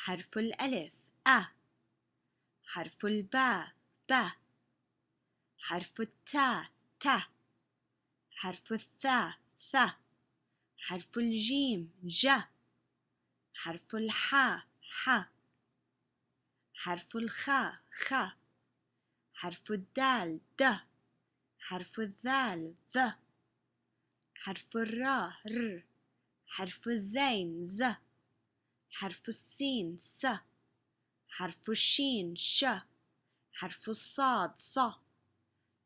حرف الألف أ، حرف الباء ب، حرف التاء ت، حرف الثاء ث، حرف الجيم ج، حرف الحاء ح، حرف الخاء خ، حرف الدال د، حرف الذال ذ، حرف الراء ر، حرف الزين ز، حرف السين س، حرف الشين ش، حرف الصاد ص،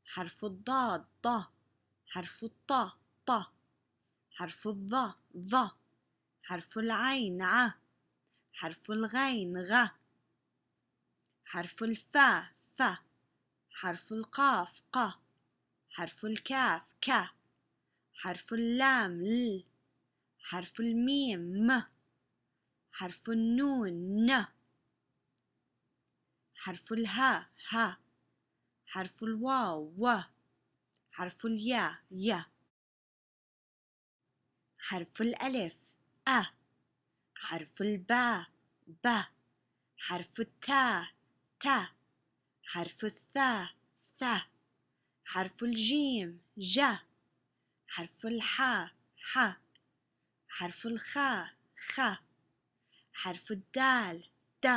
حرف الضاد ض، حرف الطاء ط، حرف الظ ظ، حرف العين ع، حرف الغين غ، حرف الفاء ف، حرف القاف ق، حرف الكاف ك، حرف اللام ل، حرف الميم م، حرف النون ن، حرف الهاء ه، حرف الواو و، حرف الياء ي، حرف الألف أ، حرف الباء ب، حرف التاء ت، حرف الثاء ث، حرف الجيم ج، حرف الحاء ح، حرف الخاء خ، حرف الدال د،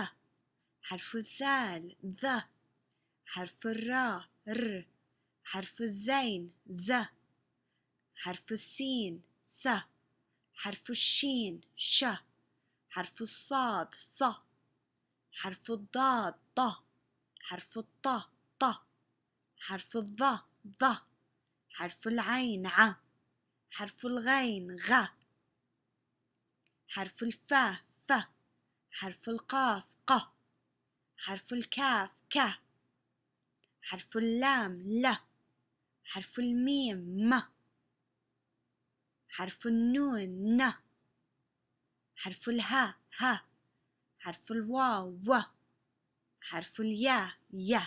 حرف الثال ذ، حرف الراء ر، حرف الزين ز، حرف السين س، حرف الشين ش، حرف الصاد ص، حرف الضاد ض، حرف الطاء ط، حرف الظ ظ، حرف العين ع، حرف الغين غ، حرف الفاء ف، حرف القاف ق، حرف الكاف ك، حرف اللام ل، حرف الميم م، حرف النون ن، حرف الهاء ه، حرف الواو و، حرف الياء ي.